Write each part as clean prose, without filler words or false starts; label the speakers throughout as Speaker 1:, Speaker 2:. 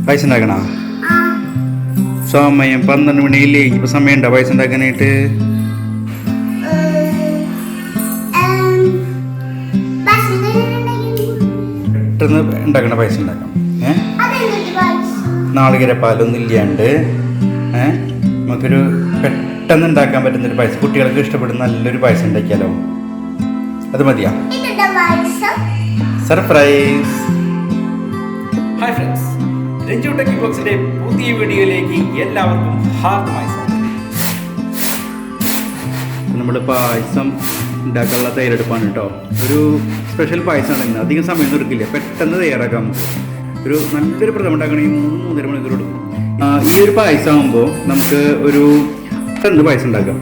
Speaker 1: പായസം ഉണ്ടാക്കണ സമയം 12 മണിയില്ലേ? ഇപ്പൊ സമയം ഉണ്ടോ പായസം ഉണ്ടാക്കാനായിട്ട്? പെട്ടെന്ന് ഉണ്ടാക്കണ പായസം ഉണ്ടാക്കാം. നാളികേരപ്പാലൊന്നും ഇല്ലാണ്ട് നമുക്കൊരു പെട്ടെന്ന് ഉണ്ടാക്കാൻ പറ്റുന്നൊരു പായസം, കുട്ടികൾക്ക് ഇഷ്ടപ്പെടുന്ന നല്ലൊരു പായസം ഉണ്ടാക്കിയാലോ? അത് മതിയാ? Surprise. Hi friends, Ranju techie ബോക്സിന്റെ പുതിയ വീഡിയോയിലേക്ക് എല്ലാവർക്കും ഹാർദമായ സ്വാഗതം. നമ്മൾ പായസം ഉണ്ടാക്കാനുള്ള തയ്യാറെടുപ്പാണ് കേട്ടോ. ഒരു സ്പെഷ്യൽ പായസമാണ് ഇന്ന്. അധികം സമയം എടുക്കില്ല, പെട്ടെന്ന് തയ്യാറാക്കാം. ഒരു നല്ലൊരു പ്രഥമ ഉണ്ടാക്കണമെങ്കിൽ 3-3.5 മണിക്കൂർ എടുക്കും. ഈ ഒരു പായസം ആകുമ്പോൾ നമുക്ക് ഒരു പെട്ടെന്ന് പായസം ഉണ്ടാക്കാം.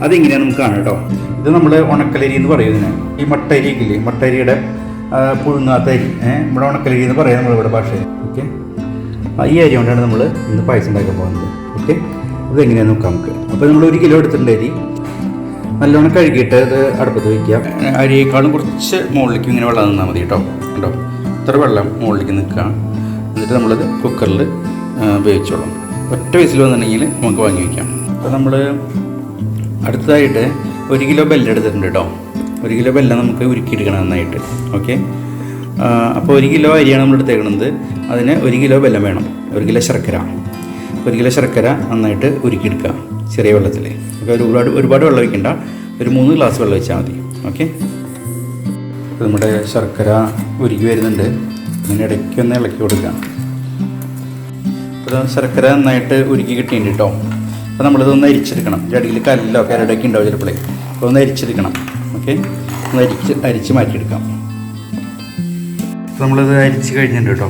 Speaker 1: അതെങ്ങനെയാണ് നമുക്ക് കാണാം കേട്ടോ. ഇത് നമ്മൾ ഉണക്കലരി എന്ന് പറയുന്നതിന് ഈ മട്ടരി ഇല്ലേ, മട്ടരിയുടെ പുഴുങ്ങാത്ത അരി, ഇവിടെ ഉണക്കലരി എന്ന് പറയാം നമ്മളിവിടെ ഭാഷയിൽ. ഓക്കെ, ഈ അരി കൊണ്ടാണ് നമ്മൾ ഇന്ന് പായസം ഉണ്ടാക്കാൻ പോകുന്നത്. ഓക്കെ, ഇതെങ്ങനെയാണ് നോക്കാം നമുക്ക്. അപ്പോൾ നമ്മൾ 1 കിലോ എടുത്തിട്ടുണ്ട് അരി. നല്ലോണം കഴുകിയിട്ട് അത് അടുപ്പത്ത് വയ്ക്കുക. അരിയേക്കാളും കുറച്ച് മുകളിലേക്ക് ഇങ്ങനെ വെള്ളം നിന്നാൽ മതി കേട്ടോ. കേട്ടോ, ഇത്ര വെള്ളം മുകളിലേക്ക് നിൽക്കുക. എന്നിട്ട് നമ്മളത് കുക്കറിൽ വേവിച്ചോളാം. ഒറ്റ വിസിൽ വന്നിട്ടുണ്ടെങ്കിൽ നമുക്ക് വാങ്ങി വയ്ക്കാം. അപ്പോൾ നമ്മൾ അടുത്തതായിട്ട് 1 കിലോ ബെല്ലം എടുത്തിട്ടുണ്ട് കേട്ടോ. 1 കിലോ ബെല്ലം നമുക്ക് ഉരുക്കിയെടുക്കണം നന്നായിട്ട്. ഓക്കെ, അപ്പോൾ 1 കിലോ അരിയാണ് നമ്മൾ എടുത്തേക്കുന്നത്. അതിന് 1 കിലോ ബെല്ലം വേണം. 1 കിലോ ശർക്കര, 1 കിലോ ശർക്കര നന്നായിട്ട് ഉരുക്കിയെടുക്കുക ചെറിയ വെള്ളത്തിൽ. ഓക്കെ, ഒരുപാട് വെള്ളം വയ്ക്കണ്ട, ഒരു 3 ഗ്ലാസ് വെള്ളം വെച്ചാൽ മതി. ഓക്കെ, നമ്മുടെ ശർക്കര ഉരുക്കി വരുന്നുണ്ട്. അതിന് ഇടയ്ക്ക് ഒന്ന് ഇളക്കി കൊടുക്കാം. അപ്പോൾ ശർക്കര നന്നായിട്ട് ഉരുക്കി കിട്ടിയിട്ടുണ്ട് കേട്ടോ. അപ്പോൾ നമ്മളിതൊന്ന് അരിച്ചെടുക്കണം. അടിയിൽ കല്ലോ കരടൊക്കെ ഉണ്ടാവും ചിലപ്പോഴേ. അപ്പോൾ ഒന്ന് അരിച്ചെടുക്കണം. ഓക്കെ, ഒന്ന് അരിച്ച് മാറ്റിയെടുക്കാം. അപ്പോൾ നമ്മളിത് അരിച്ച് കഴിഞ്ഞിട്ടുണ്ട് കേട്ടോ.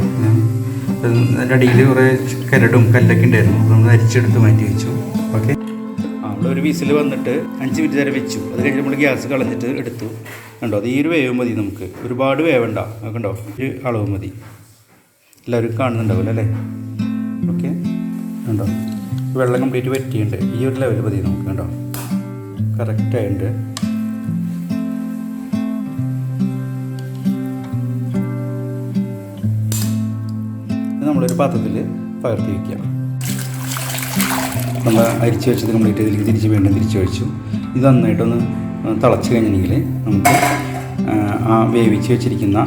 Speaker 1: അതിൻ്റെ അടിയിൽ കുറേ കരടും കല്ലൊക്കെ ഉണ്ടായിരുന്നു. അപ്പോൾ നമ്മൾ അരിച്ചെടുത്ത് മാറ്റി വെച്ചു. ഓക്കെ, നമ്മളൊരു വിസിൽ വന്നിട്ട് 5 മിനിറ്റ് നേരം വെച്ചു. അത് കഴിഞ്ഞ് നമ്മൾ ഗ്യാസ് കളഞ്ഞിട്ട് എടുത്തു. കണ്ടോ, അത് ഈ ഒരു വേവ് മതി നമുക്ക്, ഒരുപാട് വേവണ്ട. കണ്ടോ, ഒരു അളവ് മതി. എല്ലാവരും കാണുന്നുണ്ടാവില്ല അല്ലേ? ഓക്കെ, കണ്ടോ, വെള്ളം കംപ്ലീറ്റ് വറ്റിയുണ്ട്. ഈ ഒരു ലെവൽ മതി നമുക്ക്. കണ്ടോ, കറക്റ്റായിട്ടുണ്ട്. നമ്മളൊരു പാത്രത്തിൽ പകർത്തി വയ്ക്കുക. നമ്മൾ അരിച്ച് വെച്ചത് കംപ്ലീറ്റ് ഇതിലേക്ക് തിരിച്ച് ഒഴിച്ചു. ഇത് നന്നായിട്ടൊന്ന് തിളച്ച് കഴിഞ്ഞിട്ടുണ്ടെങ്കിൽ നമുക്ക് വേവിച്ച് വെച്ചിരിക്കുന്ന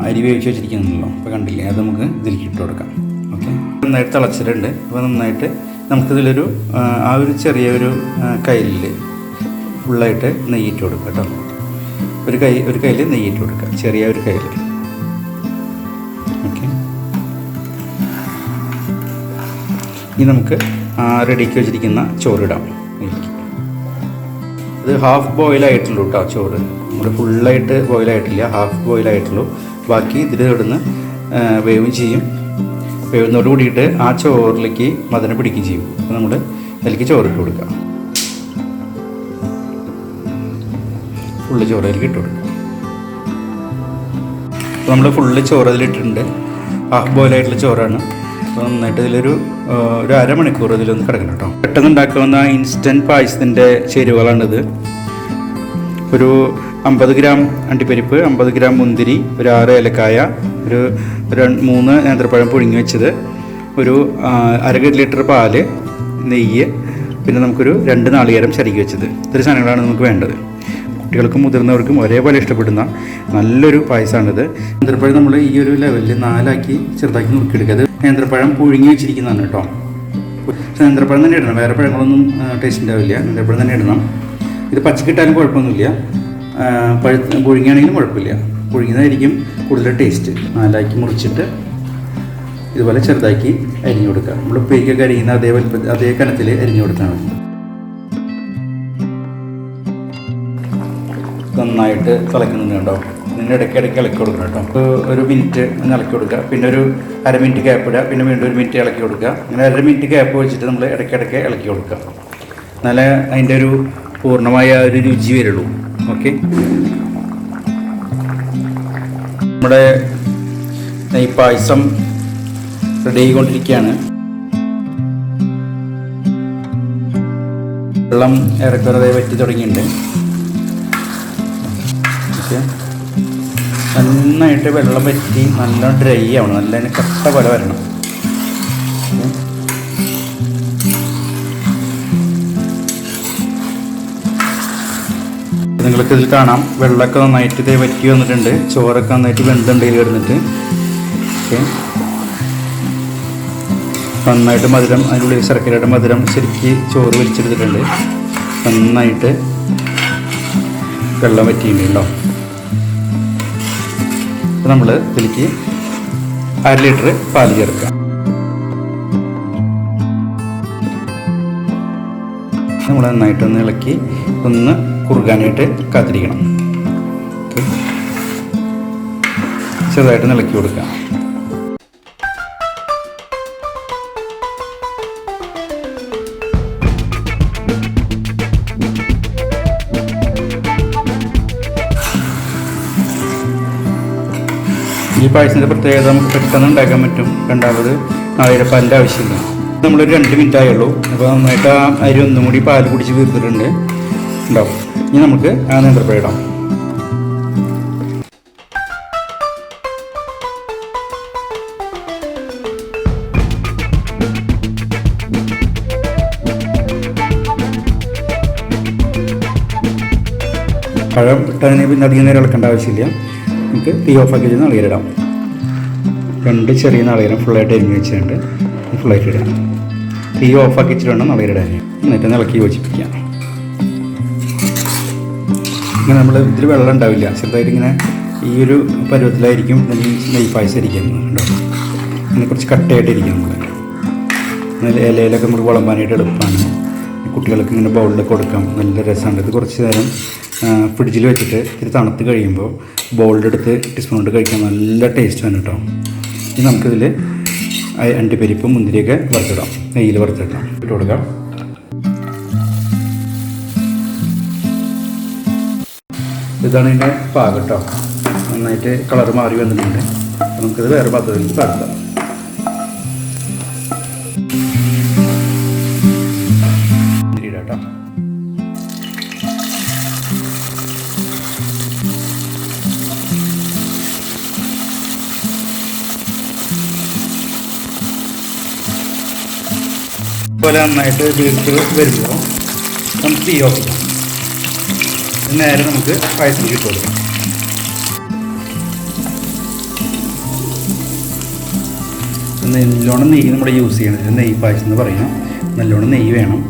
Speaker 1: അരി വേവിച്ച് വെച്ചിരിക്കുന്നല്ലോ. അപ്പോൾ കണ്ടില്ലേ, അത് നമുക്ക് ഇതിലേക്ക് ഇട്ട് കൊടുക്കാം. ഓക്കെ, നന്നായിട്ട് തിളച്ചിട്ടുണ്ട്. അപ്പോൾ നന്നായിട്ട് നമുക്കിതിലൊരു ഒരു ചെറിയൊരു കയ്യിൽ ഫുള്ളായിട്ട് നെയ്യിട്ട് കൊടുക്കുക കേട്ടോ. ഒരു കയ്യിൽ നെയ്യിട്ട് കൊടുക്കുക, ചെറിയ ഒരു കയ്യിൽ. ഓക്കെ, ഇനി നമുക്ക് റെഡിക്ക് വെച്ചിരിക്കുന്ന ചോറിടാം. ഇത് ഹാഫ് ബോയിലായിട്ടുള്ളൂ കേട്ടോ ചോറ്. നമ്മൾ ഫുള്ളായിട്ട് ബോയിലായിട്ടില്ല, ഹാഫ് ബോയിലായിട്ടുള്ളൂ. ബാക്കി ഇതിൽ ഇവിടുന്ന് വേവും ചെയ്യും. വേവുന്നതോട് കൂടിയിട്ട് ആ ചോറിലേക്ക് മദന പിടിക്കുകയും ചെയ്യും. അപ്പോൾ നമ്മൾ അതിലേക്ക് ചോറിട്ട് കൊടുക്കുക. ഫുള്ള് ചോറ് അതിലേക്ക് ഇട്ട് കൊടുക്കുക. അപ്പോൾ നമ്മൾ ഫുള്ള് ചോറ് അതിലിട്ടിട്ടുണ്ട്. ഹാഫ് ബോയിലായിട്ടുള്ള ചോറാണ്. അപ്പോൾ നന്നായിട്ട് ഇതിലൊരു അരമണിക്കൂർ ഇതിലൊന്ന് കിടക്കണം കേട്ടോ. പെട്ടെന്ന് ഉണ്ടാക്കാവുന്ന ഇൻസ്റ്റൻറ്റ് പായസത്തിൻ്റെ ചേരുവകളാണിത്. ഒരു 50 ഗ്രാം അണ്ടിപ്പരിപ്പ്, 50 ഗ്രാം മുന്തിരി, ഒരു 6 ഏലക്കായ, ഒരു 3 നേന്ത്രപ്പഴം പുഴുങ്ങി വെച്ചത്, ഒരു 1/2 ലിറ്റർ പാല്, നെയ്യ്, പിന്നെ നമുക്കൊരു 2 നാളികേരം ചരുക്കി വെച്ചത്. ഇത്രയും സാധനങ്ങളാണ് നമുക്ക് വേണ്ടത്. കുട്ടികൾക്കും മുതിർന്നവർക്കും ഒരേപോലെ ഇഷ്ടപ്പെടുന്ന നല്ലൊരു പായസമാണിത്. നേന്ത്രപ്പഴം നമ്മൾ ഈ ഒരു ലെവലിൽ 4 ചെറുതാക്കി നുറുക്കിയെടുക്കുക. നേന്ത്രപ്പഴം പുഴുങ്ങി വെച്ചിരിക്കുന്നതാണ് കേട്ടോ. പക്ഷേ നേന്ത്രപ്പഴം തന്നെ ഇടണം, വേറെ പഴങ്ങളൊന്നും ടേസ്റ്റ് ഉണ്ടാവില്ല. നേന്ത്രപ്പഴം തന്നെ ഇടണം. ഇത് പച്ചക്കിട്ടാലും കുഴപ്പമൊന്നുമില്ല, പുഴുങ്ങിയാണെങ്കിലും കുഴപ്പമില്ല. പുഴുങ്ങിയതായിരിക്കും കൂടുതൽ ടേസ്റ്റ്. 4 മുറിച്ചിട്ട് ഇതുപോലെ ചെറുതാക്കി അരിഞ്ഞു കൊടുക്കുക. നമ്മൾ ഉപ്പേരിക്കൊക്കെ അരിയുന്ന അതേ കനത്തിൽ അരിഞ്ഞു കൊടുത്താൽ മതി. നന്നായിട്ട് തിളയ്ക്കുന്നുണ്ട് കേട്ടോ. ഇതിൻ്റെ ഇടയ്ക്ക് ഇളക്കി കൊടുക്കണം കേട്ടോ. ഒരു മിനിറ്റ് ഇളക്കി കൊടുക്കുക, പിന്നെ ഒരു 1/2 മിനിറ്റ് ഗ്യാപ്പ് ഇടുക, പിന്നെ വീണ്ടും 1 മിനിറ്റ് ഇളക്കി കൊടുക്കുക. അങ്ങനെ 1/2 മിനിറ്റ് ഗ്യാപ്പ് വെച്ചിട്ട് നമ്മൾ ഇടയ്ക്ക് ഇളക്കി കൊടുക്കുക. എന്നാലേ അതിൻ്റെ ഒരു പൂർണ്ണമായ ഒരു രുചി വരുള്ളൂ. ഓക്കെ, നമ്മുടെ നെയ് പായസം റെഡി ആയിക്കൊണ്ടിരിക്കുകയാണ്. വെള്ളം ഏറെക്കുറെ വറ്റി തുടങ്ങിയിട്ടുണ്ട്. ഓക്കെ, നന്നായിട്ട് വെള്ളം വറ്റി നല്ല ഡ്രൈ ആവണം, നല്ല കട്ട പോലെ വരണം. നിങ്ങൾക്ക് ഇതിൽ കാണാം വെള്ളമൊക്കെ നന്നായിട്ട് ഇതേ വറ്റി വന്നിട്ടുണ്ട്, ചോറൊക്കെ നന്നായിട്ട് വെന്തുണ്ട് ഇതിൽ കിടന്നിട്ട്. ഓക്കെ, നന്നായിട്ട് മധുരം അതിനുള്ളിൽ ശർക്കരയുടെ മധുരം ശരിക്ക് ചോറ് വലിച്ചെടുത്തിട്ടുണ്ട്. നന്നായിട്ട് വെള്ളം വറ്റിയിട്ടുണ്ടോ. അപ്പോൾ നമ്മൾ ഇതിലേക്ക് 1/2 ലിറ്റർ പാല് ചേർക്കാം. നമ്മൾ നന്നായിട്ടൊന്ന് ഇളക്കി ഒന്ന് കുറുകാനായിട്ട് കാത്തിരിക്കണം. ചെറുതായിട്ട് ഇളക്കി കൊടുക്കാം. ഈ പായസത്തിൻ്റെ പ്രത്യേകത നമുക്ക് പെട്ടെന്ന് ഉണ്ടാക്കാൻ പറ്റും. രണ്ടാമത് നാളികേരപ്പാലിൻ്റെ ആവശ്യമില്ല. നമ്മളൊരു 2 മിനിറ്റ് ആയുള്ളൂ. അപ്പോൾ നന്നായിട്ട് ആ അരി ഒന്നും കൂടി പാൽ കുടിച്ച് തീർത്തിട്ടുണ്ട് ഉണ്ടാവും. ഇനി നമുക്ക് ആ നേന്ത്രപ്പഴം ഇടാം. പഴം ഇട്ടതിന് പിന്നെ അധികം നേരം ഇളക്കേണ്ട ആവശ്യമില്ല. നമുക്ക് തീ ഓഫാക്കി വെച്ച് നാളികേരം 2 ചെറിയ നാളികേരം ഫുള്ളായിട്ട് അരിഞ്ഞ് വെച്ചിട്ടുണ്ട്. ഫുള്ളായിട്ട് ഇടാം. തീ ഓഫാക്കി വെച്ചിട്ട് വേണം നാളികേരം ഇടാൻ. എന്നിട്ട് ഇളക്കി യോജിപ്പിക്കാം. ഇങ്ങനെ നമ്മൾ ഇതിൽ വെള്ളം ഉണ്ടാവില്ല, ചെറുതായിട്ട് ഇങ്ങനെ ഈ ഒരു പരുവത്തിലായിരിക്കും നെയ് പായസം ഇരിക്കുന്നത്. കേട്ടോ, അങ്ങനെ കുറച്ച് കട്ടയായിട്ടിരിക്കും. നമ്മൾ ഇലയിലൊക്കെ നമുക്ക് വിളമ്പാനായിട്ട് എളുപ്പമാണ്. കുട്ടികൾക്ക് ഇങ്ങനെ ബൗളിൽ കൊടുക്കാം, നല്ല രസമുണ്ട്. ഇത് കുറച്ച് നേരം ഫ്രിഡ്ജിൽ വെച്ചിട്ട് ഇത്തിരി തണുത്ത് കഴിയുമ്പോൾ ബൗളിലെടുത്ത് ടീസ്പൂൺ കൊണ്ട് കഴിക്കാൻ നല്ല ടേസ്റ്റാണ് കേട്ടോ. ഇനി നമുക്കിതിൽ അണ്ടിപ്പരിപ്പും മുന്തിരിയൊക്കെ വറുത്തിടാം, നെയ്യിൽ വറുത്തിടാം. ഇട്ട് കൊടുക്കാം. ഇതാണ് ഇതിൻ്റെ പാകം കേട്ടോ. നന്നായിട്ട് കളർ മാറി വന്നിട്ടുണ്ട്. നമുക്കിത് വേറെ പാത്രത്തിൽ പരത്താം. കേട്ടോ, പോലെ നന്നായിട്ട് വീർത്ത് വരുമ്പോൾ നമുക്ക് തീ ഓഫ് ചെയ്യാം. നേരെ നമുക്ക് പായസം ഇട്ട് കൊടുക്കാം. നല്ലോണം നെയ്യ് നമ്മൾ യൂസ് ചെയ്യണത് നെയ്യ് പായസം എന്ന് പറയാം. നല്ലോണം നെയ്യ് വേണം.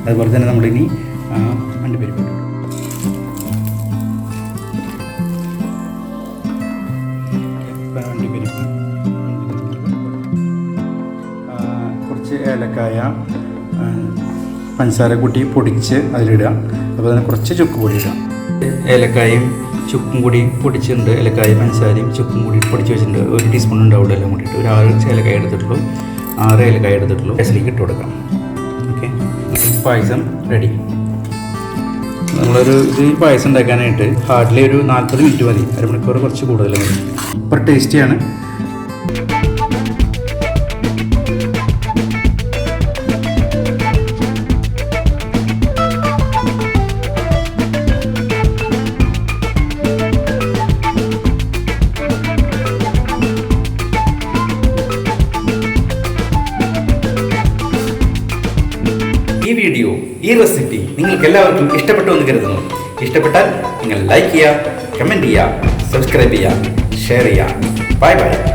Speaker 1: അതുപോലെ തന്നെ നമ്മളിനി അണ്ടിപ്പരിപ്പ് ഇട്ടു. അണ്ടിപ്പരിപ്പ്, കുറച്ച് ഏലക്കായ, പഞ്ചസാര കൂട്ടി പൊടിച്ച് അതിലിടുക. അതുപോലെ തന്നെ കുറച്ച് ചുക്ക് പൊടി ഇടാം. ഏലക്കായും ചുക്കും കൂടി പൊടിച്ചിട്ടുണ്ട്. ഏലക്കായ പഞ്ചസാരയും ചുക്കും കൂടി പൊടിച്ച് വെച്ചിട്ടുണ്ട്. 1 ടീസ്പൂൺ ഉണ്ടാവും എല്ലാം കൂടിയിട്ട്. ഒരു 6 ഏലക്കായ എടുത്തിട്ടുള്ളൂ, 6 ഏലക്കായ എടുത്തിട്ടുള്ളൂ. രസത്തിലേക്ക് ഇട്ട് കൊടുക്കാം. ഓക്കെ, പായസം റെഡി. ഈ പായസം ഉണ്ടാക്കാനായിട്ട് ഹാർഡ്ലി ഒരു 40 മിനിറ്റ് മതി, അരമണിക്കൂർ കുറച്ച് കൂടുതൽ മതി. സൂപ്പർ ടേസ്റ്റിയാണ്. ഈ റെസിപ്പി നിങ്ങൾക്ക് എല്ലാവർക്കും ഇഷ്ടപ്പെട്ടു എന്ന് കരുതുന്നു. ഇഷ്ടപ്പെട്ടാൽ നിങ്ങൾ ലൈക്ക് ചെയ്യുക, കമൻറ്റ് ചെയ്യുക, സബ്സ്ക്രൈബ് ചെയ്യുക, ഷെയർ ചെയ്യുക. Bye bye.